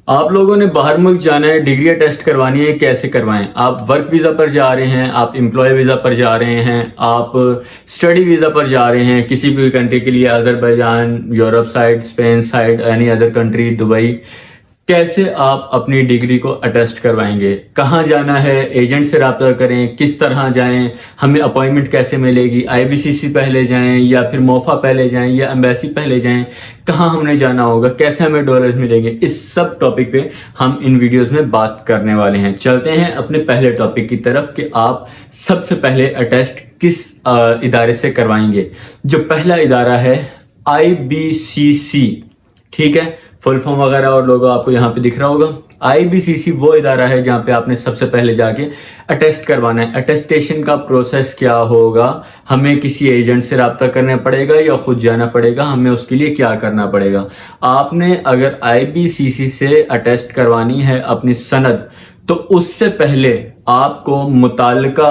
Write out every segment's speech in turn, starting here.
आप लोगों ने बाहर मुल्क जाना है, डिग्री टेस्ट करवानी है, कैसे करवाएं? आप वर्क वीज़ा पर जा रहे हैं, आप एम्प्लॉय वीज़ा पर जा रहे हैं, आप स्टडी वीज़ा पर जा रहे हैं किसी भी कंट्री के लिए, Azerbaijan, Europe side, Spain side, any other country, Dubai, कैसे आप अपनी डिग्री को अटेस्ट करवाएंगे? कहाँ जाना है? एजेंट से रब्ता करें, किस तरह जाएं, हमें अपॉइंटमेंट कैसे मिलेगी? आईबीसीसी पहले जाएं या फिर मोफा पहले जाएं या एम्बेसी पहले जाएं? कहाँ हमने जाना होगा? कैसे हमें डॉलर्स मिलेंगे? इस सब टॉपिक पे हम इन वीडियोस में बात करने वाले हैं। चलते हैं अपने पहले टॉपिक की तरफ कि आप सबसे पहले अटेस्ट किस इदारे से करवाएंगे। जो पहला इदारा है IBCC, ठीक है, फुल फॉर्म वगैरह और लोगो आपको यहाँ पे दिख रहा होगा। IBCC वो इदारा है जहाँ पे आपने सबसे पहले जाके अटेस्ट करवाना है। अटेस्टेशन का प्रोसेस क्या होगा? हमें किसी एजेंट से रब्ता करना पड़ेगा या खुद जाना पड़ेगा? हमें उसके लिए क्या करना पड़ेगा? आपने अगर IBCC से अटेस्ट करवानी है अपनी सनद, तो उससे पहले आपको मुताल्लिका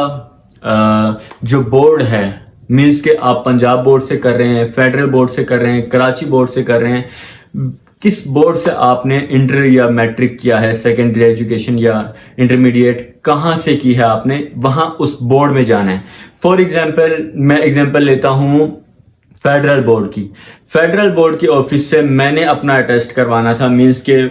जो बोर्ड है, मीन्स के आप पंजाब बोर्ड से कर रहे हैं, फेडरल बोर्ड से कर रहे हैं, कराची बोर्ड से कर रहे हैं, किस बोर्ड से आपने इंटर या मैट्रिक किया है, सेकेंडरी एजुकेशन या इंटरमीडिएट कहाँ से की है आपने, वहाँ उस बोर्ड में जाना है। फॉर एग्जांपल मैं एग्जांपल लेता हूँ फेडरल बोर्ड की। फेडरल बोर्ड की ऑफिस से मैंने अपना अटेस्ट करवाना था, मीन्स के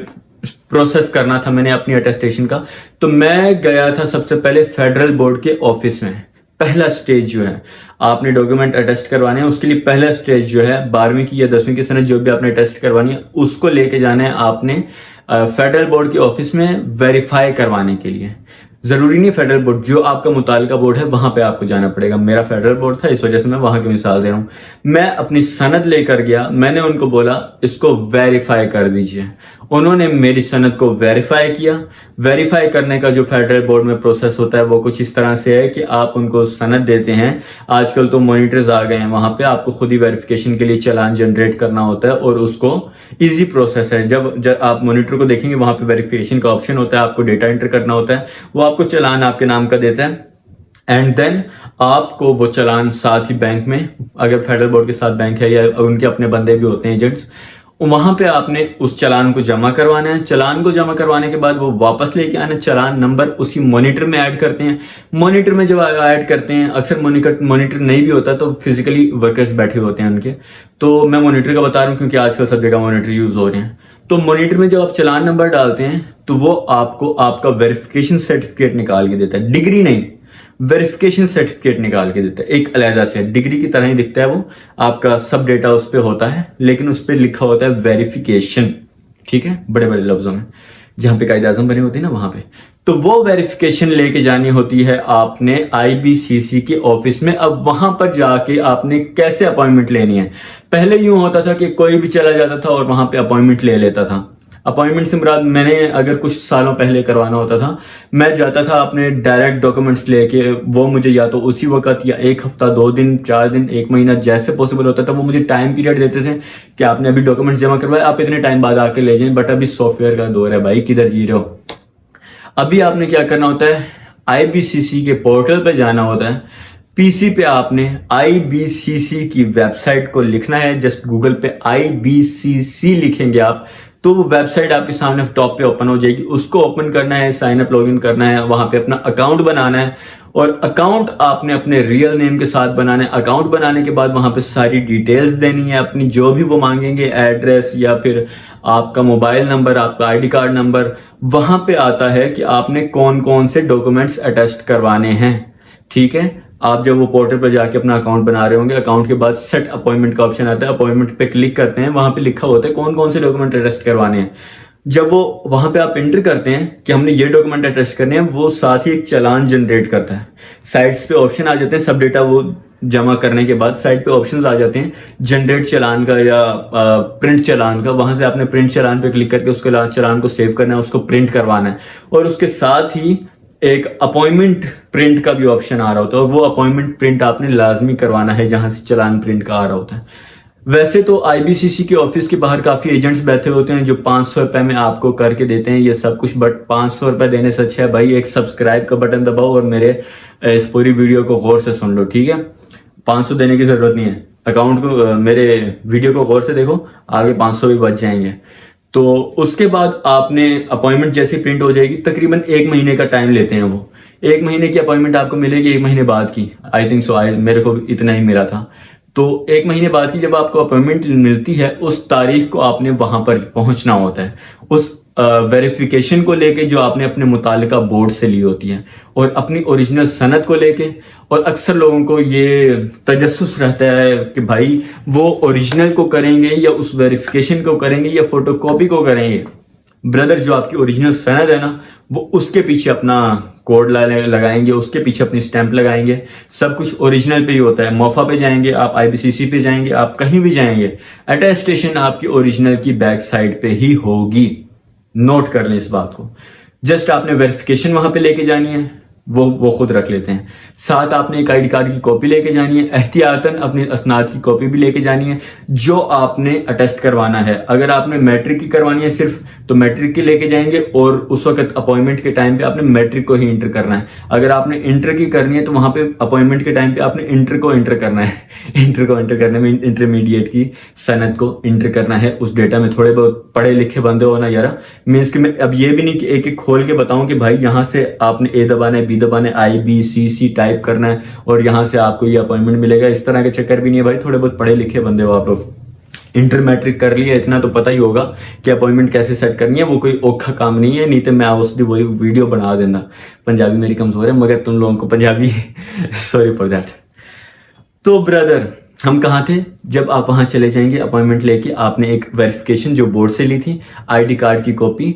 प्रोसेस करना था मैंने अपनी अटेस्टेशन का, तो मैं गया था सबसे पहले फेडरल बोर्ड के ऑफिस में। पहला स्टेज जो है आपने डॉक्यूमेंट अटेस्ट करवाने हैं, उसके लिए पहला स्टेज जो है 12वीं की या 10वीं की सनद जो भी आपने अटेस्ट करवानी है, उसको लेके जाना है आपने फेडरल बोर्ड के ऑफिस में वेरीफाई करवाने के लिए। जरूरी नहीं फेडरल बोर्ड, जो आपका मुताल्लिका बोर्ड है वहां पे आपको जाना पड़ेगा। मेरा फेडरल बोर्ड था, इस वजह से मैं वहां की मिसाल दे रहा हूं। मैं अपनी सनद लेकर गया, मैंने उनको बोला इसको वेरीफाई कर दीजिए। उन्होंने मेरी सनद को वेरीफाई किया। वेरीफाई करने का जो फेडरल बोर्ड में प्रोसेस होता है वो कुछ इस तरह से है कि आप उनको सनद देते हैं। आजकल तो मॉनिटर्स आ गए हैं, वहां पे आपको खुद ही वेरिफिकेशन के लिए चालान जनरेट करना होता है और उसको इजी प्रोसेस है। जब आप मॉनिटर को देखेंगे वहां पे वेरिफिकेशन का ऑप्शन होता है, आपको डेटा एंटर करना होता है, वो आपको चालान आपके नाम का देता है एंड देन आपको वो चालान साथ ही बैंक में, अगर फेडरल बोर्ड के साथ बैंक है या उनके अपने बंदे भी होते हैं एजेंट्स, वहां पे आपने उस चालान को जमा करवाना है। चालान को जमा करवाने के बाद वो वापस लेके आना, चालान नंबर उसी मॉनिटर में ऐड करते हैं। मॉनिटर में जब ऐड करते हैं, अक्सर मॉनिटर नहीं भी होता तो फिजिकली वर्कर्स बैठे होते हैं उनके, तो मैं मॉनिटर का बता रहा हूँ क्योंकि आजकल सब जगह मॉनिटर यूज हो रहे हैं। तो मॉनिटर में जब आप चालान नंबर डालते हैं तो वो आपको आपका वेरिफिकेशन सर्टिफिकेट निकाल के देता है। डिग्री नहीं, वेरिफिकेशन सर्टिफिकेट निकाल के देता है एक अलहदा से। डिग्री की तरह ही दिखता है वो, आपका सब डेटा उस पर होता है, लेकिन उस पर लिखा होता है वेरिफिकेशन, ठीक है, बड़े बड़े लफ्जों में, जहां पे कायदे आजम बने होते हैं ना वहां पे। तो वो वेरिफिकेशन लेके जानी होती है आपने IBCC के ऑफिस में। अब वहां पर जाके आपने कैसे अपॉइंटमेंट लेनी है? पहले यूं होता था कि कोई भी चला जाता था और वहां पे अपॉइंटमेंट ले लेता था। अपॉइंटमेंट से मुराद, मैंने अगर कुछ सालों पहले करवाना होता था, मैं जाता था अपने डायरेक्ट डॉक्यूमेंट्स लेके, वो मुझे या तो उसी वक्त या एक हफ्ता, 2 दिन, 4 दिन, 1 महीना जैसे पॉसिबल होता था, वो मुझे टाइम पीरियड देते थे कि आपने अभी डॉक्यूमेंट्स जमा करवाए, आप इतने टाइम बाद आके ले जाएं। बट अभी सॉफ्टवेयर का दौर है भाई, किधर जी रहे हो? अभी आपने क्या करना होता है, IBCC के पोर्टल पे जाना होता है। PC पे आपने IBCC की वेबसाइट को लिखना है, जस्ट गूगल पे IBCC लिखेंगे आप तो वो वेबसाइट आपके सामने टॉप पे ओपन हो जाएगी। उसको ओपन करना है, साइन अप लॉगिन करना है, वहां पे अपना अकाउंट बनाना है और अकाउंट आपने अपने रियल नेम के साथ बनाना है। अकाउंट बनाने के बाद वहां पे सारी डिटेल्स देनी है अपनी, जो भी वो मांगेंगे, एड्रेस या फिर आपका मोबाइल नंबर, आपका ID कार्ड नंबर। वहां पे आता है कि आपने कौन कौन से डॉक्यूमेंट्स अटेस्ट करवाने हैं, ठीक है। आप जब वो पोर्टल पर जाके अपना अकाउंट बना रहे होंगे, अकाउंट के बाद सेट अपॉइंटमेंट का ऑप्शन आता है, अपॉइंटमेंट पे क्लिक करते हैं, वहां पे लिखा होता है कौन कौन से डॉक्यूमेंट अटेस्ट करवाने हैं। जब वो वहां पे आप एंटर करते हैं कि हमने ये डॉक्यूमेंट अटेस्ट करने हैं, वो साथ ही एक चालान जनरेट करता है। साइट्स पे ऑप्शन आ जाते हैं, सब डेटा वो जमा करने के बाद साइट पे ऑप्शंस आ जाते हैं जनरेट चालान का या प्रिंट चालान का। वहां से आपने प्रिंट चालान पे क्लिक करके उसके चालान को सेव करना है, उसको प्रिंट करवाना है और उसके साथ ही एक अपॉइंटमेंट प्रिंट का भी ऑप्शन आ रहा होता है और वो अपॉइंटमेंट प्रिंट आपने लाजमी करवाना है जहां से चालान प्रिंट का आ रहा होता है। वैसे तो IBCC के ऑफिस के बाहर काफी एजेंट्स बैठे होते हैं जो 500 रुपए में आपको करके देते हैं ये सब कुछ, बट 500 रुपए देने से अच्छा है भाई एक सब्सक्राइब का बटन दबाओ और मेरे इस पूरी वीडियो को गौर से सुन लो, ठीक है। 500 देने की जरूरत नहीं है, अकाउंट को, मेरे वीडियो को गौर से देखो, आगे 500 भी बच जाएंगे। तो उसके बाद आपने अपॉइंटमेंट जैसे प्रिंट हो जाएगी, तकरीबन 1 महीने का टाइम लेते हैं वो। 1 महीने की अपॉइंटमेंट आपको मिलेगी 1 महीने बाद की, आई थिंक सो, मेरे को इतना ही मिला था। तो 1 महीने बाद की जब आपको अपॉइंटमेंट मिलती है, उस तारीख को आपने वहां पर पहुंचना होता है, उस वेरिफिकेशन को लेके जो आपने अपने मुतालिका बोर्ड से ली होती है, और अपनी ओरिजिनल सनद को लेके। और अक्सर लोगों को ये तजस्सुस रहता है कि भाई वो ओरिजिनल को करेंगे या उस वेरिफिकेशन को करेंगे या फोटोकॉपी को करेंगे। ब्रदर, जो आपकी ओरिजिनल सनद है ना, वो उसके पीछे अपना कोड लगाएंगे, उसके पीछे अपनी स्टैंप लगाएंगे। सब कुछ ओरिजिनल पे ही होता है। मोफा पे जाएंगे आप, आईबीसीसी पे जाएंगे आप, कहीं भी जाएंगे, अटेस्टेशन आपकी ओरिजिनल की बैक साइड पे ही होगी। नोट कर लें इस बात को। जस्ट आपने वेरिफिकेशन वहां पे लेके जानी है, वो खुद रख लेते हैं। साथ आपने एक आईडी कार्ड की कॉपी लेके जानी है, एहतियातन अपनी असनाद की कॉपी भी लेके जानी है जो आपने अटेस्ट करवाना है। अगर आपने मैट्रिक की करवानी है सिर्फ, तो मैट्रिक की लेके जाएंगे, और उस वक्त अपॉइंटमेंट के टाइम पे आपने मैट्रिक को ही इंटर करना है। अगर आपने इंटर की करनी है तो वहां पे अपॉइंटमेंट के टाइम पे आपने इंटर को इंटर करना है। इंटर को इंटर करने में इंटरमीडिएट की सनद को इंटर करना है उस डेटा में। थोड़े बहुत पढ़े लिखे बंदे हो ना यार, मीन्स कि मैं अब ये भी नहीं कि एक एक खोल के बताऊं कि भाई यहाँ से आपने ए दबाना है, बी दबाना है, IBCC टाइप करना है और यहाँ से आपको ये अपॉइंटमेंट मिलेगा। इस तरह के चक्कर भी नहीं है भाई, थोड़े बहुत पढ़े लिखे बंदे हो आप लोग। इंटर मैट्रिक कर लिया, इतना तो पता ही होगा कि अपॉइंटमेंट कैसे सेट करनी है। वो कोई औखा काम नहीं है, नहीं तो मैं उस दिन वही वीडियो बना देना। पंजाबी मेरी कमजोर है, मगर तुम लोगों को पंजाबी सॉरी फॉर दैट। तो ब्रदर, हम कहाँ थे जब आप वहां चले जाएंगे अपॉइंटमेंट लेके। आपने एक वेरिफिकेशन जो बोर्ड से ली थी, आईडी कार्ड की कॉपी,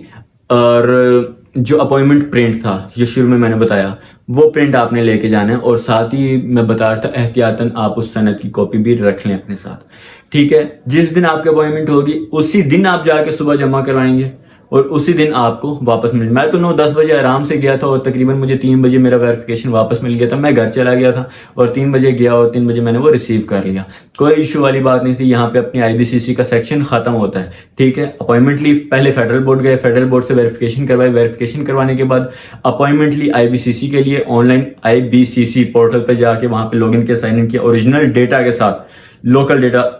और जो अपॉइंटमेंट प्रिंट था जो शुरू में मैंने बताया, वो प्रिंट आपने लेके जाना है। और साथ ही मैं बता रहा था, एहतियातन आप उस सनद की कॉपी भी रख लें अपने साथ, ठीक है। जिस दिन आपकी अपॉइंटमेंट होगी उसी दिन आप जाके सुबह जमा करवाएंगे और उसी दिन आपको वापस मिल। मैं तो 9-10 बजे आराम से गया था और तकरीबन मुझे 3 बजे मेरा वेरिफिकेशन वापस मिल गया था। मैं घर चला गया था और 3 बजे गया और 3 बजे मैंने वो रिसीव कर लिया। कोई इशू वाली बात नहीं थी। यहाँ पे अपनी IBCC का सेक्शन खत्म होता है, ठीक है। अपॉइंटमेंट ली, पहले फेडरल बोर्ड गए, फेडरल बोर्ड से वेरिफिकेशन करवाई, वेरिफिकेशन करवाने के बाद अपॉइंटमेंट ली IBCC के लिए। ऑनलाइन IBCC पोर्टल पर जाके वहाँ पे लॉगिन किया, साइन इन किया, ओरिजिनल डेटा के साथ। लोकल डेटा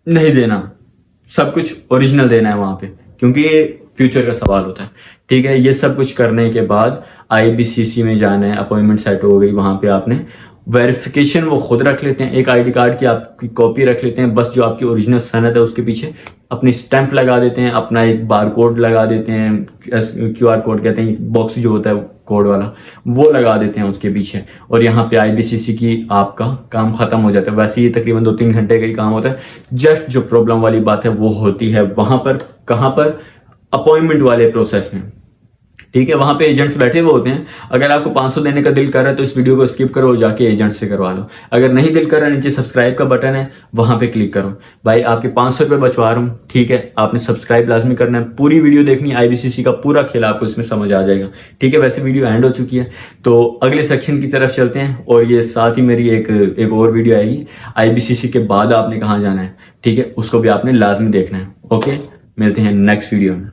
नहीं देना, सब कुछ ओरिजिनल देना है वहाँ पे, क्योंकि ये फ्यूचर का सवाल होता है, ठीक है। ये सब कुछ करने के बाद IBCC में जाना है, अपॉइंटमेंट सेट हो गई। वहाँ पे आपने वेरिफिकेशन वो खुद रख लेते हैं, एक आईडी कार्ड की आपकी कॉपी रख लेते हैं, बस जो आपकी ओरिजिनल सनद है उसके पीछे अपनी स्टैंप लगा देते हैं, अपना एक बार कोड लगा देते हैं, QR कोड कहते हैं, बॉक्स जो होता है कोड वाला, वो लगा देते हैं उसके पीछे। और यहाँ पे IBCC की आपका काम खत्म हो जाता है। वैसे ये तकरीबन 2-3 घंटे का ही काम होता है। जस्ट जो प्रॉब्लम वाली बात है वो होती है वहाँ पर, कहाँ पर, अपॉइंटमेंट वाले प्रोसेस में, ठीक है। वहां पे एजेंट्स बैठे हुए होते हैं। अगर आपको 500 देने का दिल कर रहा है तो इस वीडियो को स्किप करो और जाके एजेंट से करवा लो। अगर नहीं दिल कर रहा, नीचे सब्सक्राइब का बटन है, वहां पे क्लिक करो। भाई आपके 500 रुपये बचवा रहा हूँ, ठीक है। आपने सब्सक्राइब लाजमी करना है, पूरी वीडियो देखनी, IBCC का पूरा खेल आपको इसमें समझ आ जाएगा, ठीक है। वैसे वीडियो एंड हो चुकी है, तो अगले सेक्शन की तरफ चलते हैं। और ये साथ ही मेरी एक और वीडियो आएगी, IBCC के बाद आपने कहाँ जाना है, ठीक है, उसको भी आपने लाजमी देखना है। ओके, मिलते हैं नेक्स्ट वीडियो में।